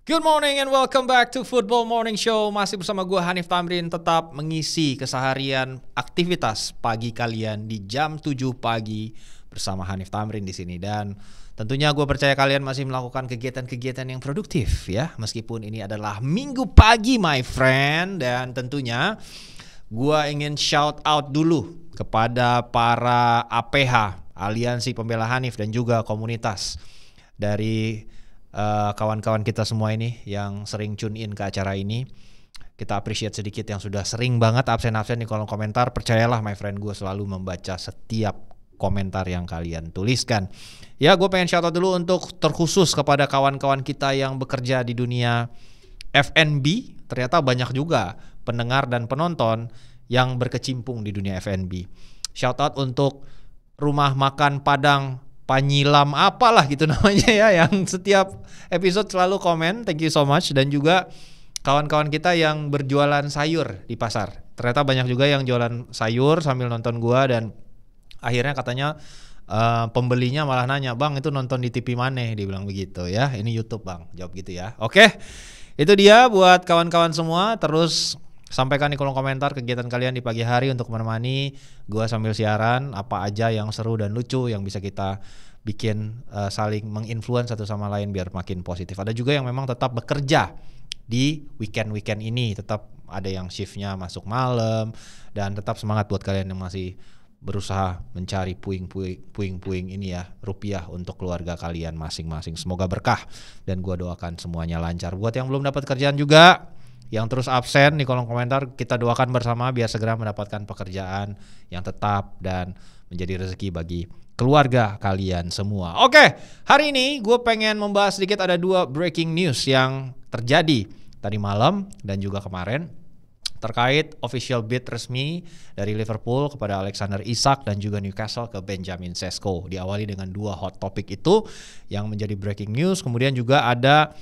Good morning and welcome back to Football Morning Show. Masih bersama gue Hanif Tamrin, tetap mengisi keseharian aktivitas pagi kalian di jam 7 pagi bersama Hanif Tamrin di sini. Dan tentunya gue percaya kalian masih melakukan kegiatan-kegiatan yang produktif ya, meskipun ini adalah minggu pagi my friend. Dan tentunya gue ingin shout out dulu kepada para APH, Aliansi Pembela Hanif, dan juga komunitas dari kawan-kawan kita semua ini yang sering tune in ke acara ini. Kita appreciate sedikit yang sudah sering banget absen-absen di kolom komentar. Percayalah my friend, gue selalu membaca setiap komentar yang kalian tuliskan. Ya, gue pengen shout out dulu untuk terkhusus kepada kawan-kawan kita yang bekerja di dunia F&B. Ternyata banyak juga pendengar dan penonton yang berkecimpung di dunia F&B. Shout out untuk rumah makan Padang Panyilam apalah gitu namanya ya, yang setiap episode selalu komen, thank you so much. Dan juga kawan-kawan kita yang berjualan sayur di pasar. Ternyata banyak juga yang jualan sayur sambil nonton gua, dan akhirnya katanya pembelinya malah nanya, "Bang, itu nonton di TV mana?" Dia bilang begitu ya. Ini YouTube, Bang. Jawab gitu ya. Oke. Itu dia buat kawan-kawan semua. Terus sampaikan di kolom komentar kegiatan kalian di pagi hari untuk menemani gua sambil siaran, apa aja yang seru dan lucu yang bisa kita bikin saling menginfluence satu sama lain biar makin positif. Ada juga yang memang tetap bekerja di weekend-weekend ini, tetap ada yang shiftnya masuk malam, dan tetap semangat buat kalian yang masih berusaha mencari puing-puing ini ya, rupiah untuk keluarga kalian masing-masing. Semoga berkah dan gua doakan semuanya lancar. Buat yang belum dapat kerjaan juga, yang terus absen di kolom komentar, kita doakan bersama biar segera mendapatkan pekerjaan yang tetap dan menjadi rezeki bagi keluarga kalian semua. Oke, hari ini gue pengen membahas sedikit, ada 2 breaking news yang terjadi tadi malam dan juga kemarin terkait official bid resmi dari Liverpool kepada Alexander Isak dan juga Newcastle ke Benjamin Sesko. Diawali dengan 2 hot topic itu yang menjadi breaking news. Kemudian juga ada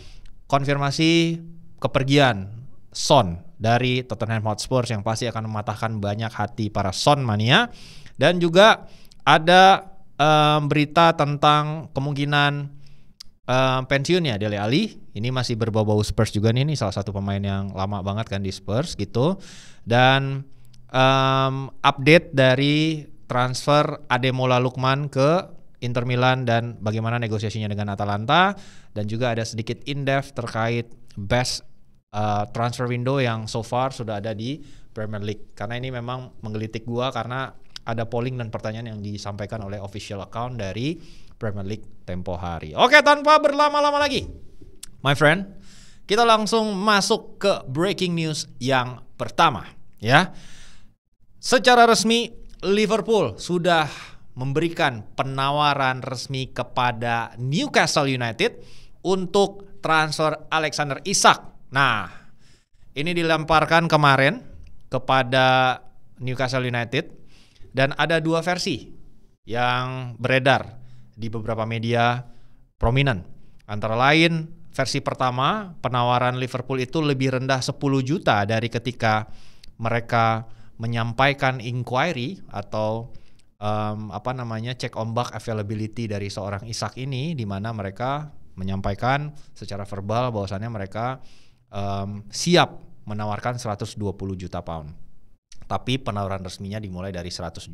konfirmasi kepergian Son dari Tottenham Hotspur yang pasti akan mematahkan banyak hati para Son mania. Dan juga ada berita tentang kemungkinan pensiunnya Dele Alli. Ini masih berbau-bau Spurs juga nih, ini salah satu pemain yang lama banget kan di Spurs gitu. Dan update dari transfer Ademola Lookman ke Inter Milan dan bagaimana negosiasinya dengan Atalanta. Dan juga ada sedikit in-depth terkait best transfer window yang so far sudah ada di Premier League. Karena ini memang menggelitik gua karena ada polling dan pertanyaan yang disampaikan oleh official account dari Premier League tempo hari. Oke, tanpa berlama-lama lagi, my friend, kita langsung masuk ke breaking news yang pertama ya. Secara resmi Liverpool sudah memberikan penawaran resmi kepada Newcastle United untuk transfer Alexander Isak. Nah, ini dilemparkan kemarin kepada Newcastle United dan ada 2 versi yang beredar di beberapa media prominent. Antara lain, versi pertama, penawaran Liverpool itu lebih rendah 10 juta dari ketika mereka menyampaikan inquiry atau cek ombak availability dari seorang Isak ini, di mana mereka menyampaikan secara verbal bahwasannya mereka siap menawarkan 120 juta pound. Tapi penawaran resminya dimulai dari 110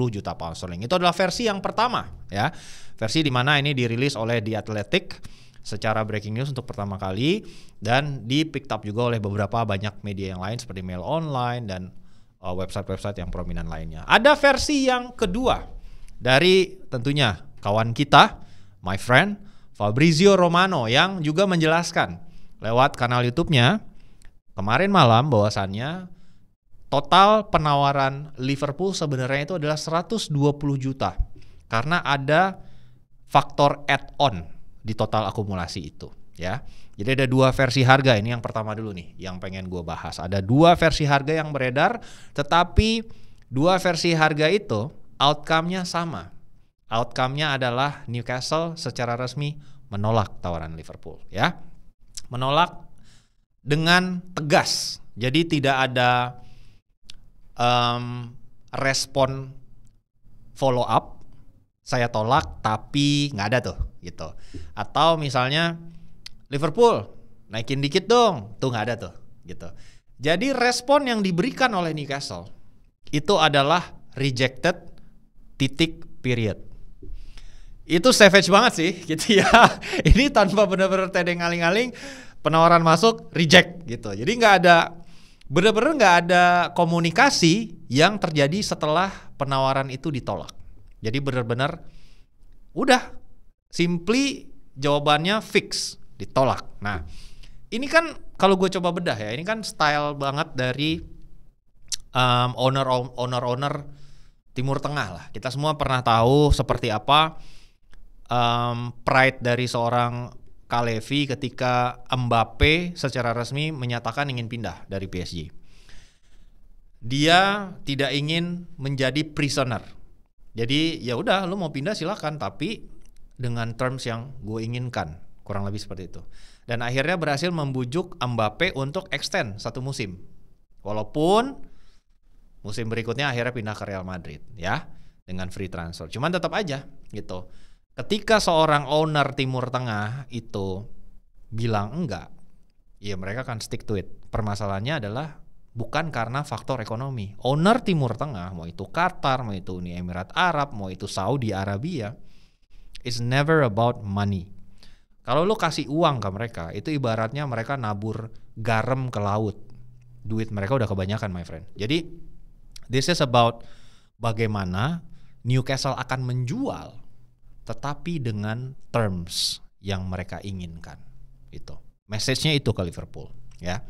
juta pound sterling. Itu adalah versi yang pertama ya. Versi di mana ini dirilis oleh The Athletic secara breaking news untuk pertama kali, dan di picked up juga oleh beberapa banyak media yang lain seperti Mail Online dan website-website yang prominent lainnya. Ada versi yang kedua dari tentunya kawan kita, my friend Fabrizio Romano, yang juga menjelaskan lewat kanal YouTube-nya kemarin malam bahwasannya total penawaran Liverpool sebenarnya itu adalah 120 juta. Karena ada faktor add-on di total akumulasi itu ya. Jadi ada 2 versi harga. Ini yang pertama dulu nih yang pengen gue bahas. Ada 2 versi harga yang beredar, tetapi 2 versi harga itu outcome-nya sama. Outcome-nya adalah Newcastle secara resmi menolak tawaran Liverpool ya. Menolak dengan tegas. Jadi tidak ada respon follow up, saya tolak tapi nggak ada tuh gitu. Atau misalnya Liverpool naikin dikit dong, tuh nggak ada tuh, gitu. Jadi respon yang diberikan oleh Newcastle itu adalah rejected titik period. Itu savage banget sih, gitu ya. Ini tanpa benar-benar tedeng aling-aling, penawaran masuk reject gitu. Jadi benar-benar nggak ada komunikasi yang terjadi setelah penawaran itu ditolak. Jadi benar-benar udah simply jawabannya fix, ditolak. Nah, ini kan kalau gue coba bedah ya, ini kan style banget dari owner Timur Tengah lah. Kita semua pernah tahu seperti apa pride dari seorang Kalevi ketika Mbappe secara resmi menyatakan ingin pindah dari PSG. Dia tidak ingin menjadi prisoner. Jadi ya udah, lu mau pindah silakan, tapi dengan terms yang gue inginkan, kurang lebih seperti itu. Dan akhirnya berhasil membujuk Mbappe untuk extend 1 musim. Walaupun musim berikutnya akhirnya pindah ke Real Madrid ya, dengan free transfer. Cuman tetap aja gitu. Ketika seorang owner Timur Tengah itu bilang enggak, ya mereka akan stick to it. Permasalahannya adalah bukan karena faktor ekonomi. Owner Timur Tengah, mau itu Qatar, mau itu Uni Emirat Arab, mau itu Saudi Arabia, it's never about money. Kalau lo kasih uang ke mereka, itu ibaratnya mereka nabur garam ke laut. Duit mereka udah kebanyakan, my friend. Jadi this is about bagaimana Newcastle akan menjual, tetapi dengan terms yang mereka inginkan. Itu message-nya itu ke Liverpool ya.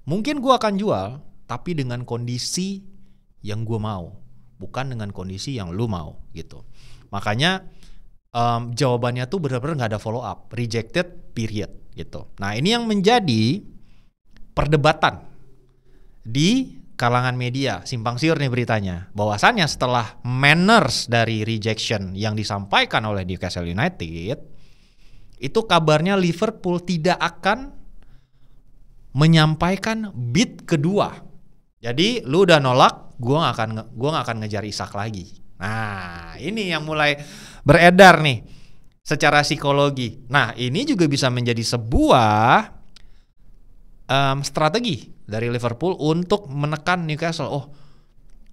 Mungkin gue akan jual, tapi dengan kondisi yang gue mau, bukan dengan kondisi yang lu mau gitu. Makanya jawabannya tuh benar-benar nggak ada follow up, rejected period gitu. Nah, ini yang menjadi perdebatan di kalangan media, simpang siur nih beritanya, bahwasannya setelah manners dari rejection yang disampaikan oleh Newcastle United, itu kabarnya Liverpool tidak akan menyampaikan bid kedua. Jadi lu udah nolak, gua nggak akan ngejar Isak lagi. Nah, ini yang mulai beredar nih secara psikologi. Nah, ini juga bisa menjadi sebuah strategi dari Liverpool untuk menekan Newcastle. Oh,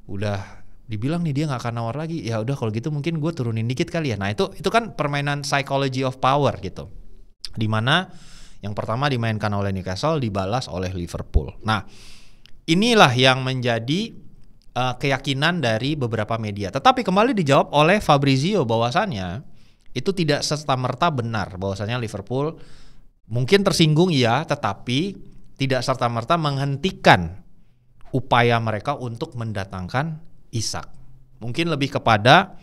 udah dibilang nih dia nggak akan nawar lagi. Ya udah kalau gitu mungkin gue turunin dikit kali ya. Nah itu kan permainan psychology of power gitu. Dimana yang pertama dimainkan oleh Newcastle dibalas oleh Liverpool. Nah inilah yang menjadi keyakinan dari beberapa media. Tetapi kembali dijawab oleh Fabrizio bahwasannya itu tidak serta-merta benar. Bahwasannya Liverpool mungkin tersinggung ya, tetapi tidak serta-merta menghentikan upaya mereka untuk mendatangkan Isak. Mungkin lebih kepada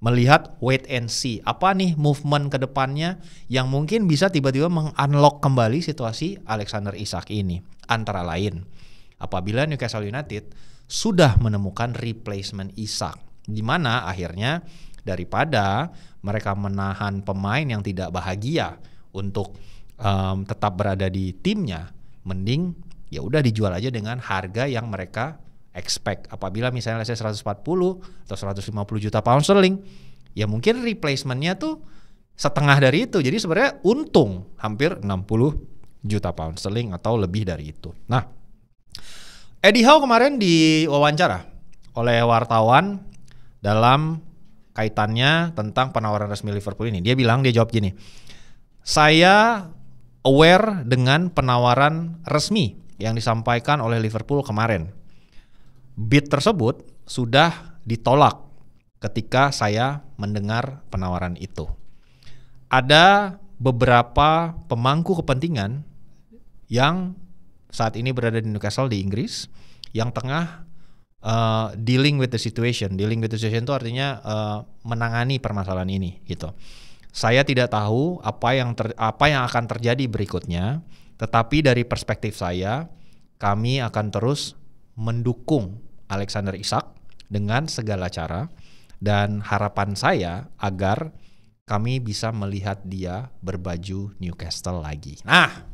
melihat wait and see. Apa nih movement ke depannya yang mungkin bisa tiba-tiba meng-unlock kembali situasi Alexander Isak ini. Antara lain, apabila Newcastle United sudah menemukan replacement Isak, di mana akhirnya daripada mereka menahan pemain yang tidak bahagia untuk tetap berada di timnya, mending ya udah dijual aja dengan harga yang mereka expect. Apabila misalnya saya 140 atau 150 juta pound sterling, ya mungkin replacementnya tuh setengah dari itu. Jadi sebenarnya untung hampir 60 juta pound sterling atau lebih dari itu. Nah, Eddie Howe kemarin diwawancara oleh wartawan dalam kaitannya tentang penawaran resmi Liverpool ini. Dia jawab gini, saya aware dengan penawaran resmi yang disampaikan oleh Liverpool kemarin. Bid tersebut sudah ditolak ketika saya mendengar penawaran itu. Ada beberapa pemangku kepentingan yang saat ini berada di Newcastle di Inggris yang tengah dealing with the situation. Dealing with the situation itu artinya menangani permasalahan ini gitu. Saya tidak tahu apa yang akan terjadi berikutnya, tetapi dari perspektif saya, kami akan terus mendukung Alexander Isak dengan segala cara, dan harapan saya agar kami bisa melihat dia berbaju Newcastle lagi. Nah,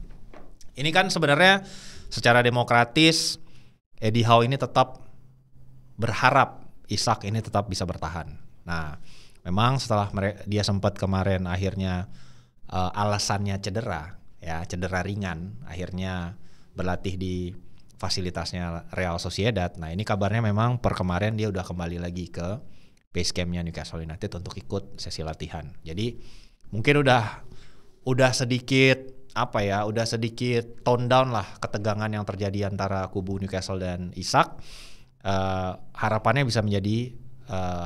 ini kan sebenarnya secara demokratis Eddie Howe ini tetap berharap Isak ini tetap bisa bertahan. Nah, memang setelah dia sempat kemarin akhirnya alasannya cedera, ya cedera ringan, akhirnya berlatih di fasilitasnya Real Sociedad. Nah ini kabarnya memang per kemarin dia udah kembali lagi ke base campnya Newcastle United untuk ikut sesi latihan. Jadi mungkin udah sedikit udah sedikit tone down lah ketegangan yang terjadi antara kubu Newcastle dan Isak. Harapannya bisa menjadi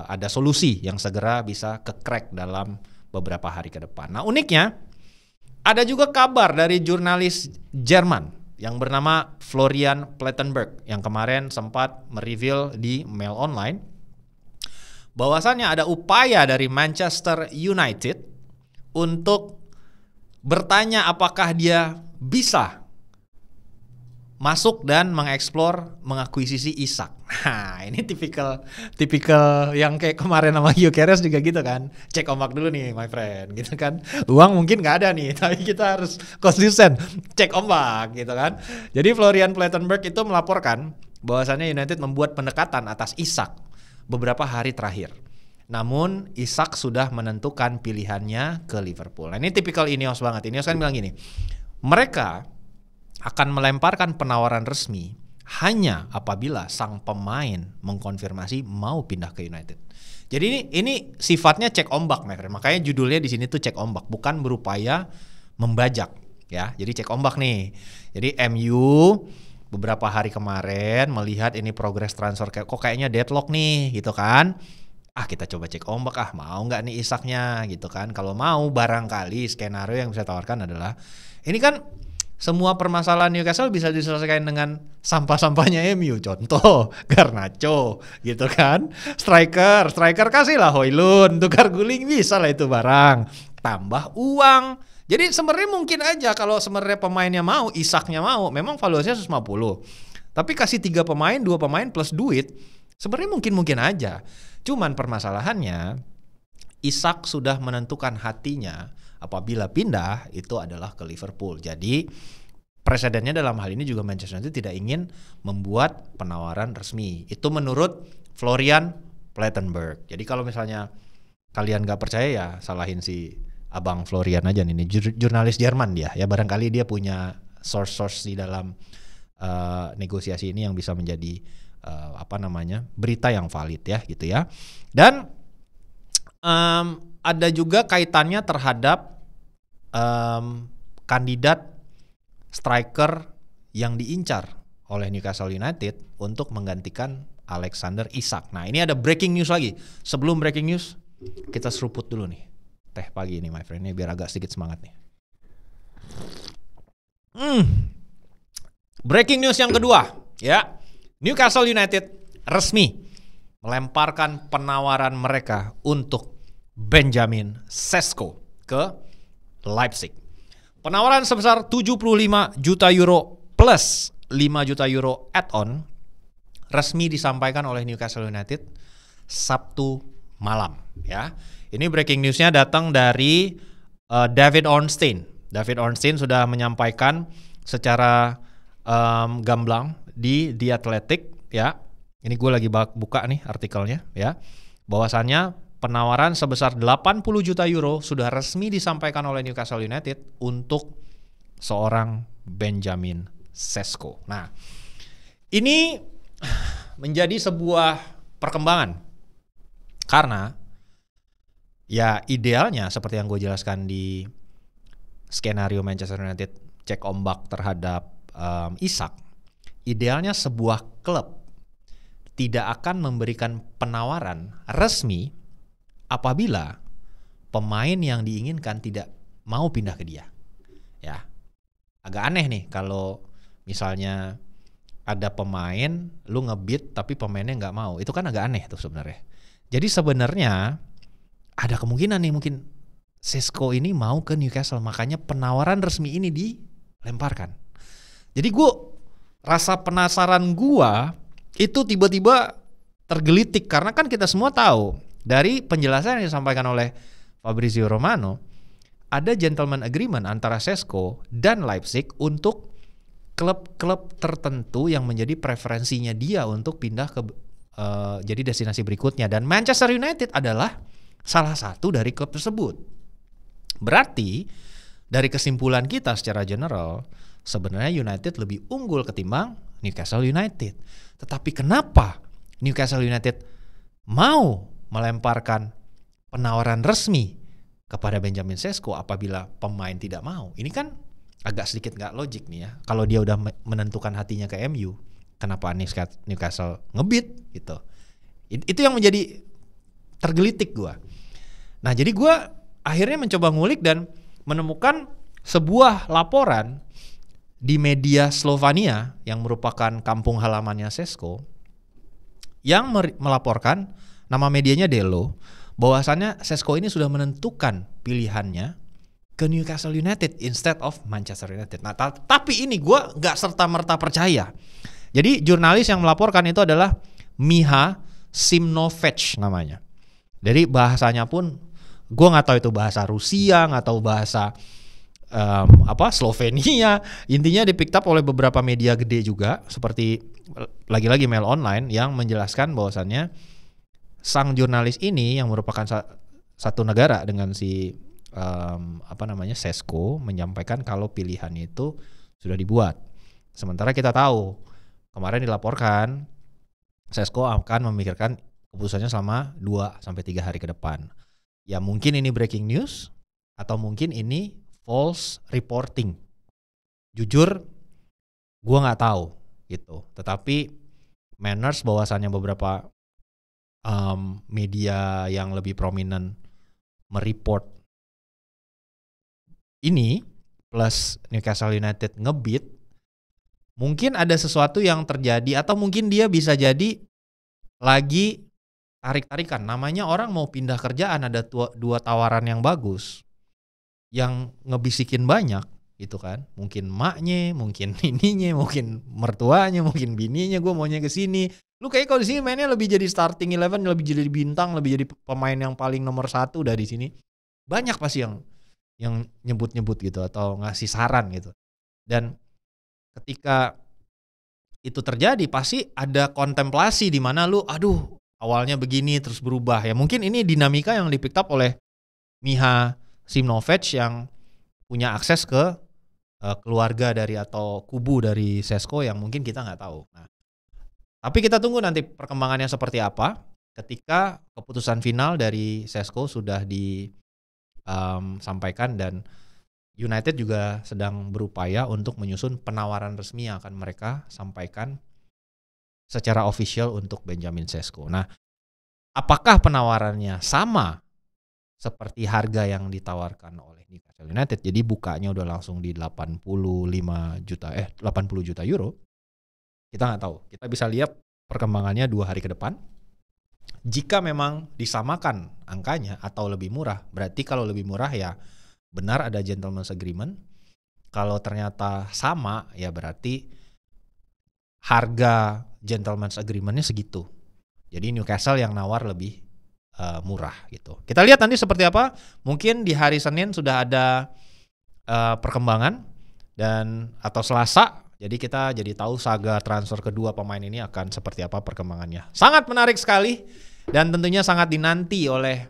ada solusi yang segera bisa ke-crack dalam beberapa hari ke depan. Nah uniknya ada juga kabar dari jurnalis Jerman yang bernama Florian Plettenberg yang kemarin sempat mereveal di Mail Online bahwasannya ada upaya dari Manchester United untuk bertanya apakah dia bisa masuk dan mengeksplor mengakuisisi Isak. Nah ini tipikal yang kayak kemarin sama Gyökeres juga gitu kan. Cek ombak dulu nih my friend gitu kan. Uang mungkin gak ada nih tapi kita harus konsisten cek ombak gitu kan. Jadi Florian Plettenberg itu melaporkan bahwasannya United membuat pendekatan atas Isak beberapa hari terakhir. Namun Isak sudah menentukan pilihannya ke Liverpool. Nah ini tipikal Ineos banget. Ineos kan bilang gini, mereka akan melemparkan penawaran resmi hanya apabila sang pemain mengkonfirmasi mau pindah ke United. Jadi ini sifatnya cek ombak, makanya judulnya di sini tuh cek ombak, bukan berupaya membajak ya. Jadi cek ombak nih. Jadi MU beberapa hari kemarin melihat ini progres transfer kok kayaknya deadlock nih gitu kan. Kita coba cek ombak mau nggak nih Isaknya gitu kan. Kalau mau barangkali skenario yang bisa tawarkan adalah ini kan semua permasalahan Newcastle bisa diselesaikan dengan sampah-sampahnya MU. Contoh Garnacho gitu kan. Striker kasihlah Højlund, tukar guling bisa lah itu barang. Tambah uang. Jadi sebenarnya mungkin aja kalau sebenarnya pemainnya mau, Isaknya mau, memang valuasinya 150. Tapi kasih 3 pemain, 2 pemain plus duit, sebenarnya mungkin aja. Cuman permasalahannya Isak sudah menentukan hatinya apabila pindah itu adalah ke Liverpool. Jadi presidennya dalam hal ini juga Manchester United tidak ingin membuat penawaran resmi. Itu menurut Florian Plettenberg. Jadi kalau misalnya kalian gak percaya ya salahin si Abang Florian aja nih, jurnalis Jerman dia. Ya barangkali dia punya source di dalam negosiasi ini yang bisa menjadi berita yang valid ya gitu ya. Dan ada juga kaitannya terhadap kandidat striker yang diincar oleh Newcastle United untuk menggantikan Alexander Isak. Nah ini ada breaking news lagi. Sebelum breaking news kita seruput dulu nih teh pagi ini my friend, ini biar agak sedikit semangat nih. Breaking news yang kedua ya, Newcastle United resmi melemparkan penawaran mereka untuk Benjamin Sesko ke Leipzig. Penawaran sebesar 75 juta euro plus 5 juta euro add-on resmi disampaikan oleh Newcastle United Sabtu malam ya. Ini breaking newsnya datang dari David Ornstein. David Ornstein sudah menyampaikan secara gamblang di The Athletic ya. Ini gue lagi buka nih artikelnya ya. Bahwasannya penawaran sebesar 80 juta euro sudah resmi disampaikan oleh Newcastle United untuk seorang Benjamin Sesko. Nah, ini menjadi sebuah perkembangan karena ya idealnya seperti yang gue jelaskan di skenario Manchester United cek ombak terhadap Isak. Idealnya sebuah klub tidak akan memberikan penawaran resmi apabila pemain yang diinginkan tidak mau pindah ke dia. Ya. Agak aneh nih kalau misalnya ada pemain lu ngebid tapi pemainnya nggak mau. Itu kan agak aneh tuh sebenarnya. Jadi sebenarnya ada kemungkinan nih mungkin Sesko ini mau ke Newcastle, makanya penawaran resmi ini dilemparkan. Jadi rasa penasaran gua itu tiba-tiba tergelitik karena kan kita semua tahu dari penjelasan yang disampaikan oleh Fabrizio Romano, ada gentleman agreement antara Sesko dan Leipzig untuk klub-klub tertentu yang menjadi preferensinya dia untuk pindah ke jadi destinasi berikutnya. Dan Manchester United adalah salah satu dari klub tersebut. Berarti dari kesimpulan kita secara general, sebenarnya United lebih unggul ketimbang Newcastle United. Tetapi kenapa Newcastle United mau melemparkan penawaran resmi kepada Benjamin Sesko apabila pemain tidak mau? Ini kan agak sedikit nggak logik nih ya. Kalau dia udah menentukan hatinya ke MU, kenapa Newcastle ngebit gitu? Itu yang menjadi tergelitik gue. Nah jadi gue akhirnya mencoba ngulik dan menemukan sebuah laporan di media Slovenia yang merupakan kampung halamannya Sesko, yang melaporkan, nama medianya Delo, bahwasannya Sesko ini sudah menentukan pilihannya ke Newcastle United instead of Manchester United. Nah tapi ini gue gak serta-merta percaya. Jadi jurnalis yang melaporkan itu adalah Miha Simnovec namanya. Jadi bahasanya pun gue gak tahu itu bahasa Rusia, gak tahu bahasa Slovenia. Intinya di pick up oleh beberapa media gede juga, seperti lagi-lagi Mail Online, yang menjelaskan bahwasannya sang jurnalis ini yang merupakan satu negara dengan si Sesko, menyampaikan kalau pilihan itu sudah dibuat. Sementara kita tahu kemarin dilaporkan Sesko akan memikirkan keputusannya selama 2-3 hari ke depan. Ya mungkin ini breaking news atau mungkin ini false reporting. Jujur gue nggak tahu gitu. Tetapi Manners bahwasannya beberapa media yang lebih prominent mereport ini plus Newcastle United ngebit, mungkin ada sesuatu yang terjadi atau mungkin dia bisa jadi lagi tarik-tarikan. Namanya orang mau pindah kerjaan, ada dua tawaran yang bagus, yang ngebisikin banyak gitu kan. Mungkin maknya, mungkin ininya, mungkin mertuanya, mungkin bininya, gue maunya ke sini. Lu kayak kalau di sini mainnya lebih jadi starting 11, lebih jadi bintang, lebih jadi pemain yang paling nomor 1 dari sini. Banyak pasti yang nyebut-nyebut gitu atau ngasih saran gitu. Dan ketika itu terjadi pasti ada kontemplasi di mana lu awalnya begini terus berubah. Ya mungkin ini dinamika yang di-pick up oleh Miha Simnovec yang punya akses ke keluarga dari atau kubu dari Sesko yang mungkin kita nggak tahu. Nah, tapi kita tunggu nanti perkembangannya seperti apa ketika keputusan final dari Sesko sudah disampaikan dan United juga sedang berupaya untuk menyusun penawaran resmi yang akan mereka sampaikan secara official untuk Benjamin Sesko. Nah, apakah penawarannya sama seperti harga yang ditawarkan oleh Newcastle United? Jadi bukanya udah langsung di 80 juta euro. Kita nggak tahu. Kita bisa lihat perkembangannya 2 hari ke depan. Jika memang disamakan angkanya atau lebih murah, berarti kalau lebih murah ya benar ada gentleman's agreement. Kalau ternyata sama ya berarti harga gentleman's agreement-nya segitu. Jadi Newcastle yang nawar lebih murah gitu. Kita lihat nanti seperti apa. Mungkin di hari Senin sudah ada perkembangan dan atau Selasa. Jadi kita jadi tahu saga transfer kedua pemain ini akan seperti apa perkembangannya. Sangat menarik sekali dan tentunya sangat dinanti oleh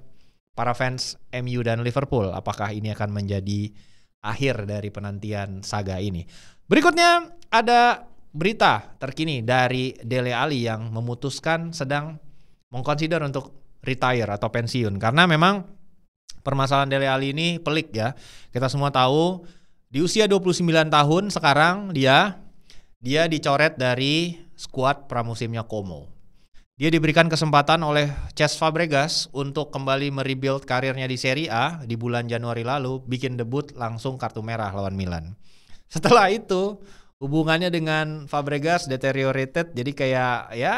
para fans MU dan Liverpool. Apakah ini akan menjadi akhir dari penantian saga ini? Berikutnya ada berita terkini dari Dele Alli yang memutuskan sedang mengconsider untuk retire atau pensiun. Karena memang permasalahan Dele Alli ini pelik ya. Kita semua tahu di usia 29 tahun sekarang dia dicoret dari skuad pramusimnya Como. Dia diberikan kesempatan oleh Cesc Fabregas untuk kembali merebuild karirnya di Serie A di bulan Januari lalu, bikin debut langsung kartu merah lawan Milan. Setelah itu hubungannya dengan Fabregas deteriorated, jadi kayak ya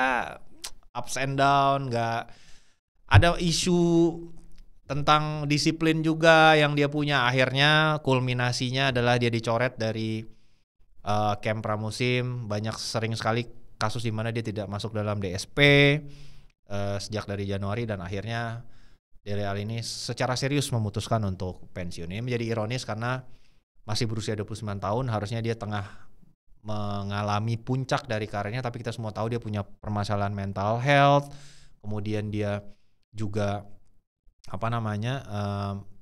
ups and down, gak ada isu tentang disiplin juga yang dia punya. Akhirnya kulminasinya adalah dia dicoret dari camp pramusim. Sering sekali kasus di mana dia tidak masuk dalam DSP sejak dari Januari, dan akhirnya Dele Alli ini secara serius memutuskan untuk pensiun. Ini menjadi ironis karena masih berusia 29 tahun, harusnya dia tengah mengalami puncak dari karirnya, tapi kita semua tahu dia punya permasalahan mental health, kemudian dia juga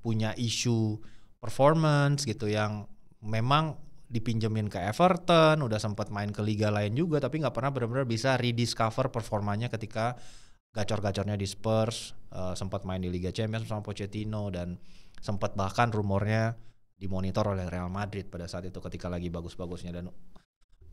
punya isu performance gitu yang memang dipinjemin ke Everton, udah sempat main ke liga lain juga, tapi nggak pernah benar-benar bisa rediscover performanya ketika gacor-gacornya di Spurs, sempat main di Liga Champions sama Pochettino, dan sempat bahkan rumornya dimonitor oleh Real Madrid pada saat itu ketika lagi bagus-bagusnya. Dan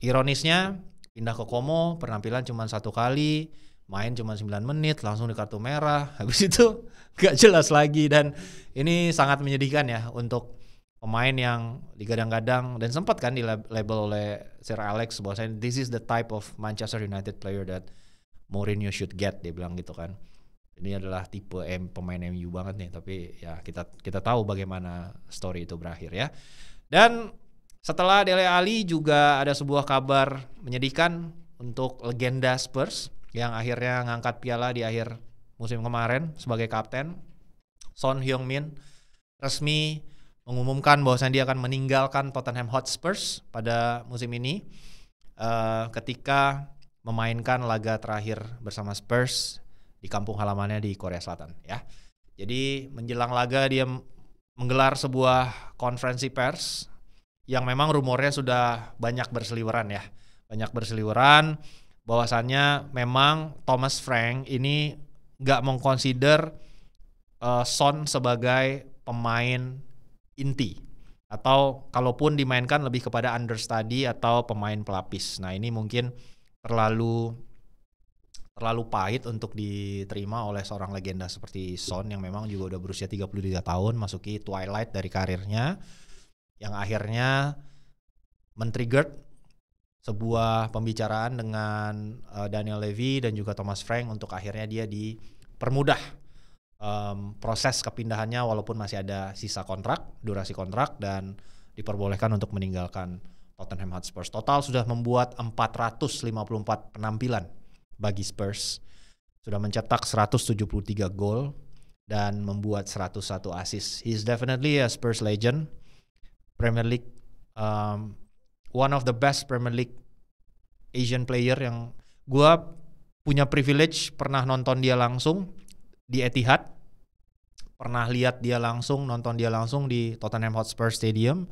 ironisnya pindah ke Como, penampilan cuma 1 kali, main cuma 9 menit, langsung di kartu merah, habis itu gak jelas lagi. Dan ini sangat menyedihkan ya untuk pemain yang digadang-gadang dan sempat kan dilabel oleh Sir Alex bahwasanya this is the type of Manchester United player that Mourinho should get, dia bilang gitu kan. Ini adalah tipe pemain MU banget nih, tapi ya kita tahu bagaimana story itu berakhir ya. Dan setelah Dele Alli juga ada sebuah kabar menyedihkan untuk legenda Spurs yang akhirnya ngangkat piala di akhir musim kemarin sebagai kapten. Son Heung-min resmi mengumumkan bahwasanya dia akan meninggalkan Tottenham Hotspur pada musim ini ketika memainkan laga terakhir bersama Spurs di kampung halamannya di Korea Selatan ya. Jadi menjelang laga dia menggelar sebuah konferensi pers yang memang rumornya sudah banyak berseliweran ya. Banyak berseliweran bahwasannya memang Thomas Frank ini nggak mengconsider Son sebagai pemain inti, atau kalaupun dimainkan lebih kepada understudy atau pemain pelapis. Nah ini mungkin terlalu pahit untuk diterima oleh seorang legenda seperti Son yang memang juga udah berusia 33 tahun, masuki twilight dari karirnya, yang akhirnya men-trigger sebuah pembicaraan dengan Daniel Levy dan juga Thomas Frank untuk akhirnya dia dipermudah proses kepindahannya walaupun masih ada sisa durasi kontrak, dan diperbolehkan untuk meninggalkan Tottenham Hotspur. Total sudah membuat 454 penampilan bagi Spurs, sudah mencetak 173 gol dan membuat 101 assist. He's definitely a Spurs legend. Premier League, one of the best Premier League Asian player yang gua punya privilege pernah nonton dia langsung di Etihad, pernah lihat dia langsung, nonton dia langsung di Tottenham Hotspur Stadium.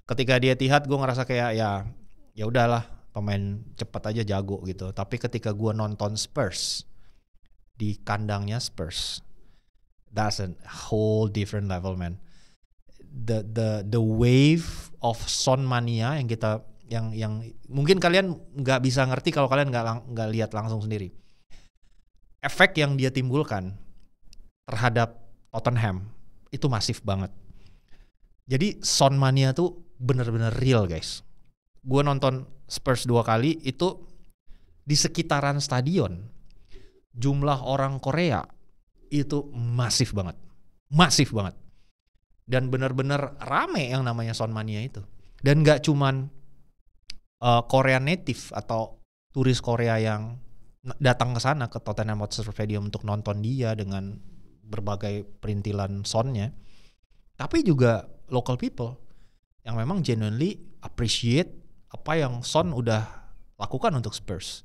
Ketika di Etihad gue ngerasa kayak ya udahlah, pemain cepat aja jago gitu. Tapi ketika gue nonton Spurs di kandangnya Spurs, that's a whole different level, man. The wave of Son mania yang kita yang mungkin kalian nggak bisa ngerti kalau kalian nggak lihat langsung sendiri. Efek yang dia timbulkan terhadap Tottenham itu masif banget. Jadi Son mania tuh bener-bener real, guys. Gue nonton Spurs 2 kali, itu di sekitaran stadion jumlah orang Korea itu masif banget. Dan bener-bener rame yang namanya Son mania itu. Dan gak cuman Korea native atau turis Korea yang datang ke sana ke Tottenham Hotspur Stadium untuk nonton dia dengan berbagai perintilan Sonnya, tapi juga local people yang memang genuinely appreciate apa yang Son udah lakukan untuk Spurs.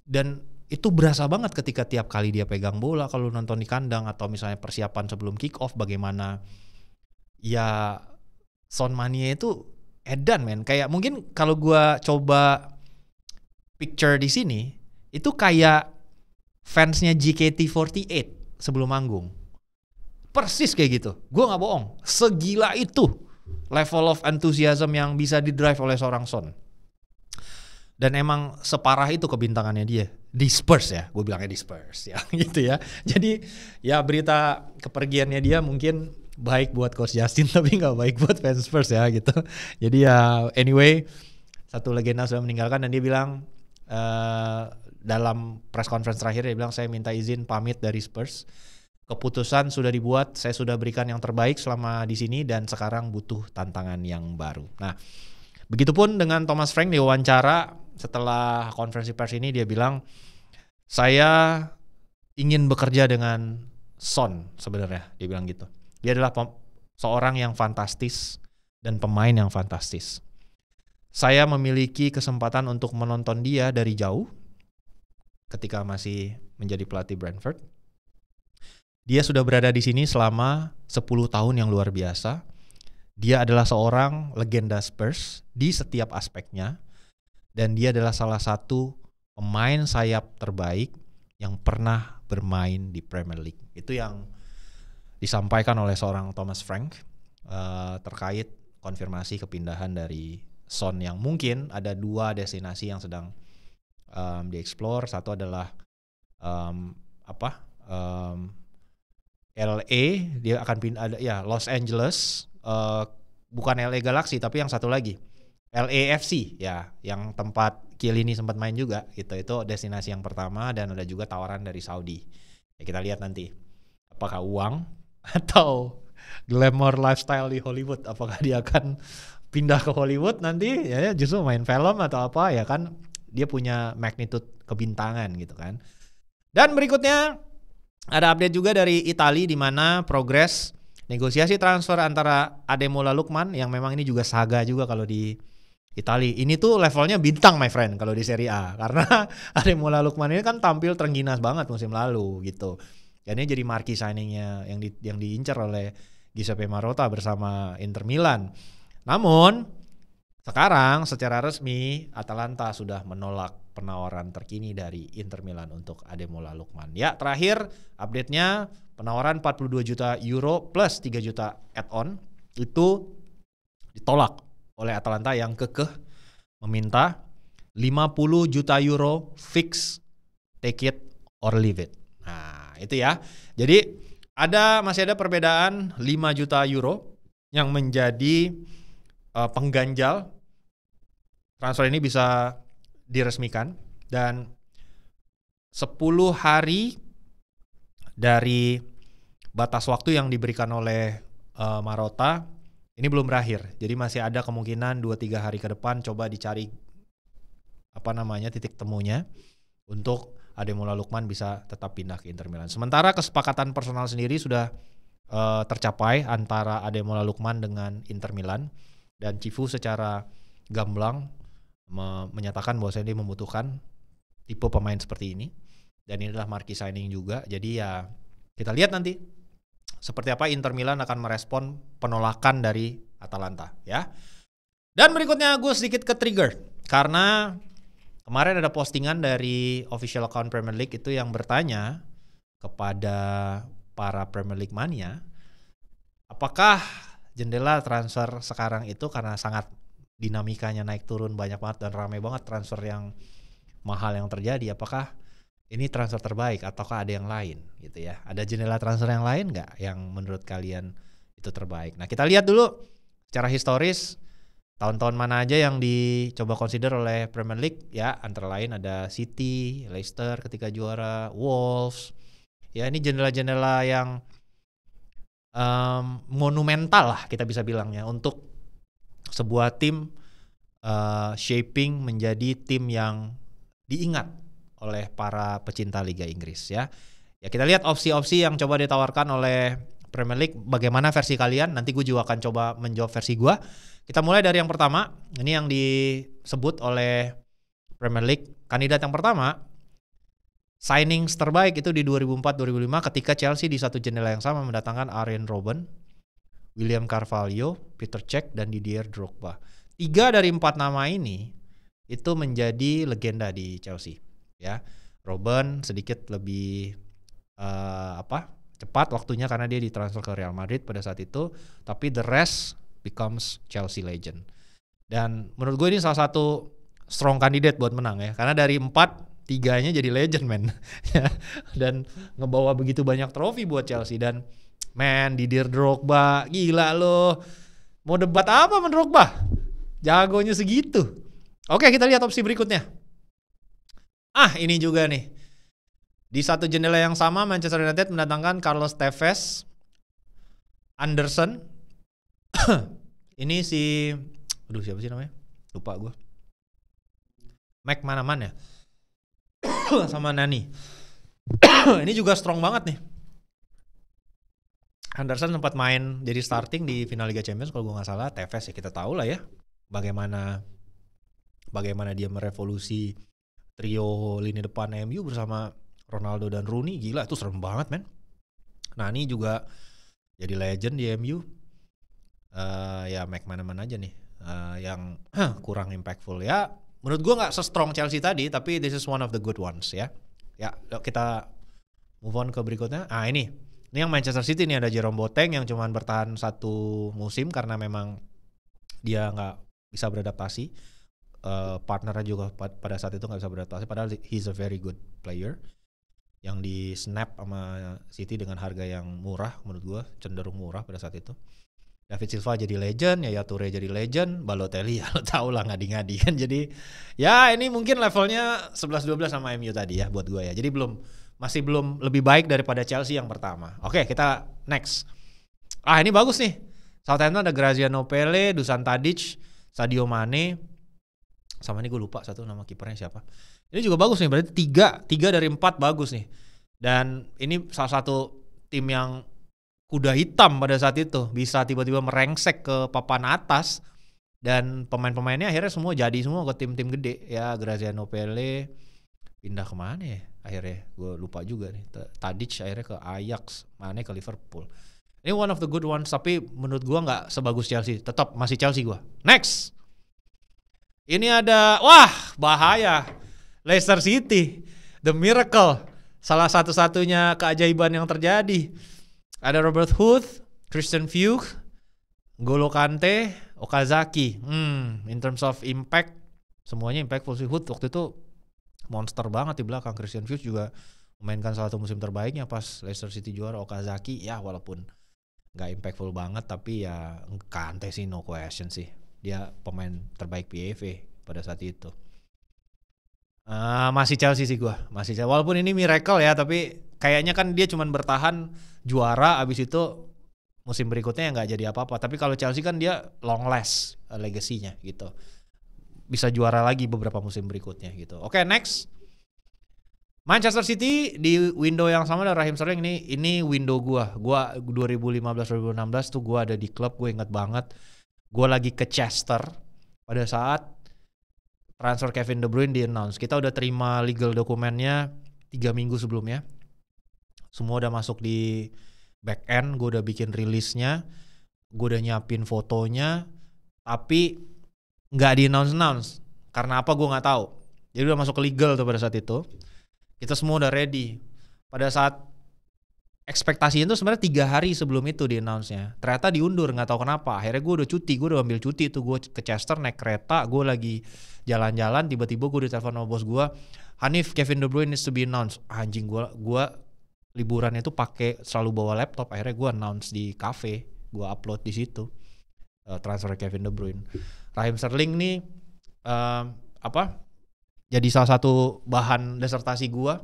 Dan itu berasa banget ketika tiap kali dia pegang bola kalau nonton di kandang, atau misalnya persiapan sebelum kick off, bagaimana ya Son mania itu edan, men. Kayak mungkin kalau gua coba picture di sini, itu kayak fansnya JKT48 sebelum manggung. Persis kayak gitu. Gue gak bohong. Segila itu level of enthusiasm yang bisa didrive oleh seorang Son. Dan emang separah itu kebintangannya dia. Di Spurs ya. Gue bilangnya di Spurs ya. Gitu ya. Jadi ya berita kepergiannya dia mungkin baik buat Coach Justin, tapi gak baik buat fans Spurs ya gitu. Jadi ya anyway, satu legenda sudah meninggalkan, dan dia bilang dalam press conference terakhir dia bilang, saya minta izin pamit dari Spurs. Keputusan sudah dibuat, saya sudah berikan yang terbaik selama di sini dan sekarang butuh tantangan yang baru. Nah, begitupun dengan Thomas Frank di wawancara setelah konferensi pers ini, dia bilang, saya ingin bekerja dengan Son sebenarnya, dia bilang gitu. Dia adalah seorang yang fantastis dan pemain yang fantastis. Saya memiliki kesempatan untuk menonton dia dari jauh ketika masih menjadi pelatih Brentford. Dia sudah berada di sini selama 10 tahun yang luar biasa. Dia adalah seorang legenda Spurs di setiap aspeknya, dan dia adalah salah satu pemain sayap terbaik yang pernah bermain di Premier League. Itu yang disampaikan oleh seorang Thomas Frank terkait konfirmasi kepindahan dari Son, yang mungkin ada 2 destinasi yang sedang dieksplor. Satu adalah LA, dia akan pindah Los Angeles, bukan LA Galaxy tapi yang satu lagi LAFC ya, yang tempat Chiellini sempat main juga gitu. Itu destinasi yang pertama, dan ada juga tawaran dari Saudi. Ya, kita lihat nanti apakah uang atau glamour lifestyle di Hollywood, apakah dia akan pindah ke Hollywood nanti ya justru main film atau apa, ya kan dia punya magnitude kebintangan gitu kan. Dan berikutnya ada update juga dari Italia, di mana progres negosiasi transfer antara Ademola Lookman, yang memang ini juga saga juga kalau di Italia. Ini tuh levelnya bintang my friend kalau di Serie A, karena Ademola Lookman ini kan tampil terengginas banget musim lalu gitu. Dan ini jadi marquee signingnya yang diincar oleh Giuseppe Marotta bersama Inter Milan. Namun sekarang secara resmi Atalanta sudah menolak penawaran terkini dari Inter Milan untuk Ademola Lookman. Ya, terakhir update-nya penawaran 42 juta euro plus 3 juta add-on itu ditolak oleh Atalanta yang kekeh meminta 50 juta euro fix, take it or leave it. Nah, itu ya. Jadi masih ada perbedaan 5 juta euro yang menjadi pengganjal transfer ini bisa diresmikan, dan 10 hari dari batas waktu yang diberikan oleh Marotta ini belum berakhir. Jadi masih ada kemungkinan 2-3 hari ke depan coba dicari titik temunya untuk Ademola Lookman bisa tetap pindah ke Inter Milan. Sementara kesepakatan personal sendiri sudah tercapai antara Ademola Lookman dengan Inter Milan, dan Cifu secara gamblang menyatakan bahwa dia membutuhkan tipe pemain seperti ini, dan ini adalah marquee signing juga. Jadi ya kita lihat nanti seperti apa Inter Milan akan merespon penolakan dari Atalanta ya. Dan berikutnya gue sedikit ke-trigger karena kemarin ada postingan dari official account Premier League itu yang bertanya kepada para Premier League mania, apakah jendela transfer sekarang itu karena sangat dinamikanya naik turun banyak banget dan ramai banget transfer yang mahal yang terjadi, apakah ini transfer terbaik ataukah ada yang lain gitu ya? Ada jendela transfer yang lain nggak yang menurut kalian itu terbaik? Nah, kita lihat dulu secara historis tahun-tahun mana aja yang dicoba consider oleh Premier League ya, antara lain ada City, Leicester ketika juara, Wolves. Ya, ini jendela-jendela yang monumental lah kita bisa bilangnya untuk sebuah tim shaping menjadi tim yang diingat oleh para pecinta Liga Inggris ya. Ya, kita lihat opsi-opsi yang coba ditawarkan oleh Premier League. Bagaimana versi kalian? Nanti gue juga akan coba menjawab versi gue. Kita mulai dari yang pertama. Ini yang disebut oleh Premier League. Kandidat yang pertama, signings terbaik itu di 2004-2005 ketika Chelsea di satu jendela yang sama mendatangkan Arjen Robben, William Carvalho, Peter Cech, dan Didier Drogba. 3 dari 4 nama ini itu menjadi legenda di Chelsea. Ya, Robben sedikit lebih cepat waktunya karena dia ditransfer ke Real Madrid pada saat itu, tapi the rest becomes Chelsea legend. Dan menurut gue ini salah satu strong candidate buat menang ya, karena dari 4, 3-nya jadi legend men. Dan ngebawa begitu banyak trofi buat Chelsea. Dan Didier Drogba, gila lo. Mau debat apa sama Drogba? Jagonya segitu. Oke, kita lihat opsi berikutnya. Ini juga nih. Di satu jendela yang sama Manchester United mendatangkan Carlos Tevez, Anderson. Ini siapa sih namanya? Lupa gue. McManaman ya? Sama Nani. Ini juga strong banget nih. Anderson sempat main jadi starting di final Liga Champions kalau gue nggak salah. Tevez ya kita tahu lah ya bagaimana dia merevolusi trio lini depan MU bersama Ronaldo dan Rooney. Gila, itu serem banget men. Nani juga jadi legend di MU. Ya McManaman aja nih yang kurang impactful ya. Menurut gue nggak se-strong Chelsea tadi, tapi this is one of the good ones ya. Ya, yuk kita move on ke berikutnya. Ini yang Manchester City nih, ada Jerome Boateng yang cuma bertahan 1 musim karena memang dia nggak bisa beradaptasi. Partnernya juga pada saat itu nggak bisa beradaptasi. Padahal he's a very good player yang di snap sama City dengan harga yang murah, menurut gue cenderung murah pada saat itu. David Silva jadi legend, Yaya Toure jadi legend, Balotelli ya lo tau lah ngadi-ngadi kan. Jadi ya ini mungkin levelnya 11-12 sama MU tadi ya buat gue ya. Jadi masih belum lebih baik daripada Chelsea yang pertama. Oke, kita next. Ini bagus nih. Southampton ada Graziano Pelle, Dusan Tadic, Sadio Mane. Sama ini gue lupa satu nama kipernya siapa. Ini juga bagus nih, berarti 3 dari 4 bagus nih. Dan ini salah satu tim yang kuda hitam pada saat itu, bisa tiba-tiba merengsek ke papan atas, dan pemain-pemainnya akhirnya semua jadi semua ke tim-tim gede ya. Graziano Pelle pindah kemana ya akhirnya, gue lupa juga nih. Tadic akhirnya ke Ajax, Mane ke Liverpool. Ini one of the good ones, tapi menurut gue nggak sebagus Chelsea, tetap masih Chelsea gue. Next, ini ada bahaya, Leicester City, the miracle, salah satu-satunya keajaiban yang terjadi. Ada Robert Huth, Christian Fuchs, N'Golo Kante, Okazaki. In terms of impact, semuanya impactful sih. Huth waktu itu monster banget di belakang. Christian Fuchs juga memainkan salah satu musim terbaiknya pas Leicester City juara. Okazaki ya walaupun nggak impactful banget, tapi ya Kante sih no question sih. Dia pemain terbaik PFA pada saat itu. Masih Chelsea sih gue, masih Chelsea. Walaupun ini miracle ya, tapi kayaknya kan dia cuma bertahan juara, abis itu musim berikutnya nggak jadi apa-apa. Tapi kalau Chelsea kan dia long last legasinya gitu, bisa juara lagi beberapa musim berikutnya gitu. Oke, next, Manchester City di window yang sama dengan Raheem Sterling. Ini window gue 2015-2016 tuh gue ada di klub. Gue inget banget, gue lagi ke Chester pada saat transfer Kevin De Bruyne di-announce. Kita udah terima legal dokumennya 3 minggu sebelumnya. Semua udah masuk di back end, gue udah bikin rilisnya, gue udah nyiapin fotonya, tapi nggak di-announce. Karena apa gue nggak tahu. Jadi udah masuk ke legal tuh pada saat itu. Kita semua udah ready. Pada saat ekspektasinya itu sebenarnya 3 hari sebelum itu di-announce-nya. Ternyata diundur, nggak tahu kenapa. Akhirnya gue udah ambil cuti tuh. Gue ke Chester naik kereta, gue lagi jalan-jalan, tiba-tiba gue ditelepon sama bos gue, Hanif, Kevin De Bruyne needs to be announced. Anjing, gue liburan itu pakai selalu bawa laptop. Akhirnya gue announce di cafe, gue upload di situ transfer Kevin De Bruyne. Raheem Sterling nih jadi salah satu bahan disertasi gue,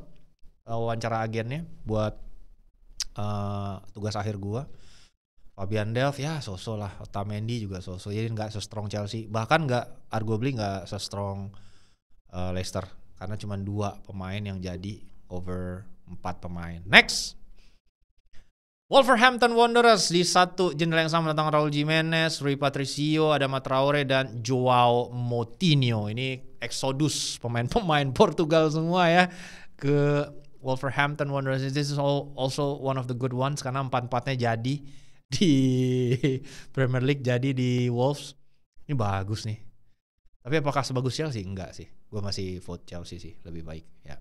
wawancara agennya buat tugas akhir gue. Fabian Delph ya so-so lah, Otamendi juga so-so, jadi nggak se-strong Chelsea, bahkan arguably nggak se-strong Leicester, karena cuma 2 pemain yang jadi over 4 pemain. Next, Wolverhampton Wanderers di satu jendela yang sama datang Raul Jimenez, Rui Patricio, Adama Traore, dan Joao Moutinho. Ini exodus pemain-pemain Portugal semua ya ke Wolverhampton Wanderers. This is also one of the good ones karena 4-4-nya jadi di Premier League, jadi di Wolves. Ini bagus nih. Tapi apakah sebagus Chelsea? Enggak sih. Gue masih vote Chelsea sih lebih baik ya.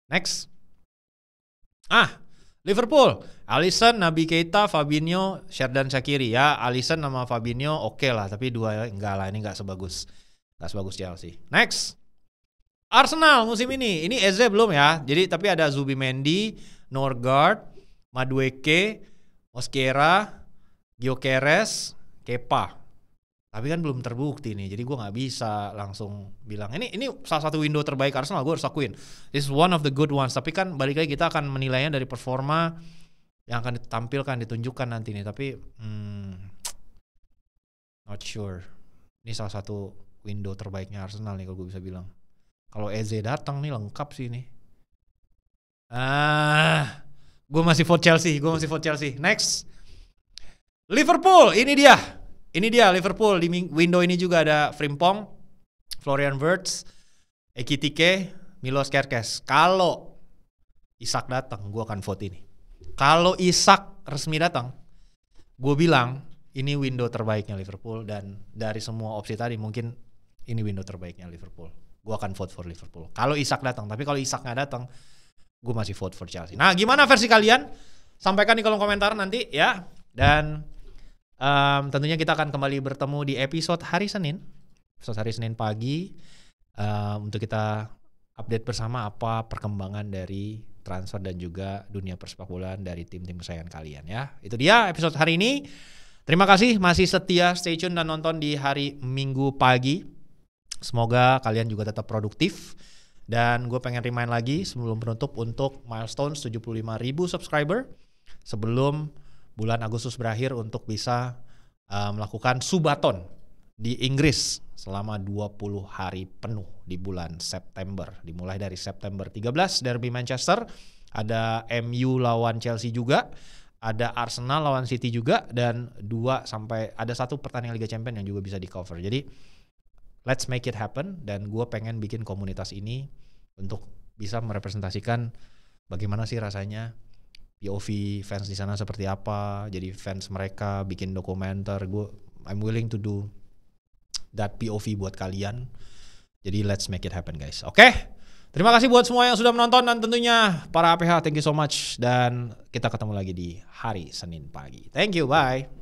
Next. Liverpool, Alisson, Naby Keita, Fabinho, Xherdan Shaqiri. Ya, Alisson sama Fabinho oke lah, tapi 2 enggak lah, ini enggak sebagus Chelsea. Next. Arsenal musim ini Eze belum ya. Jadi tapi ada Zubimendi, Norgard, Madueke, Mosquera, Gyökeres, Kepa. Tapi kan belum terbukti nih, jadi gue nggak bisa langsung bilang ini salah satu window terbaik Arsenal, gue harus akuin. This is one of the good ones. Tapi kan balik lagi kita akan menilainya dari performa yang akan ditampilkan, ditunjukkan nanti nih. Tapi not sure. Ini salah satu window terbaiknya Arsenal nih kalau gue bisa bilang. Kalau Eze datang nih lengkap sih nih. Gue masih vote Chelsea. Next, Liverpool, ini dia Liverpool. Di window ini juga ada Frimpong, Florian Wirtz, Ekitike, Milos Kerkez. Kalau Isak datang, gue akan vote ini. Kalau Isak resmi datang, gue bilang ini window terbaiknya Liverpool, dan dari semua opsi tadi mungkin ini window terbaiknya Liverpool. Gue akan vote for Liverpool kalau Isak datang. Tapi kalau Isak nggak datang, gue masih vote for Chelsea. Nah, gimana versi kalian? Sampaikan di kolom komentar nanti ya. Dan tentunya kita akan kembali bertemu di episode hari Senin pagi untuk kita update bersama apa perkembangan dari transfer dan juga dunia persepak bolaan dari tim-tim kesayangan kalian ya. Itu dia episode hari ini. Terima kasih masih setia stay tune dan nonton di hari Minggu pagi. Semoga kalian juga tetap produktif. Dan gue pengen remind lagi sebelum penutup untuk milestone 75.000 subscriber sebelum bulan Agustus berakhir untuk bisa melakukan subaton di Inggris selama 20 hari penuh di bulan September. Dimulai dari September 13 derby Manchester, ada MU lawan Chelsea juga, ada Arsenal lawan City juga, dan 2 sampai ada 1 pertandingan Liga Champions yang juga bisa di cover. Jadi let's make it happen, dan gue pengen bikin komunitas ini untuk bisa merepresentasikan bagaimana sih rasanya POV fans di sana seperti apa, jadi fans mereka, bikin dokumenter. I'm willing to do that POV buat kalian. Jadi let's make it happen guys. Oke? Terima kasih buat semua yang sudah menonton, dan tentunya para APH thank you so much, dan kita ketemu lagi di hari Senin pagi. Thank you, bye.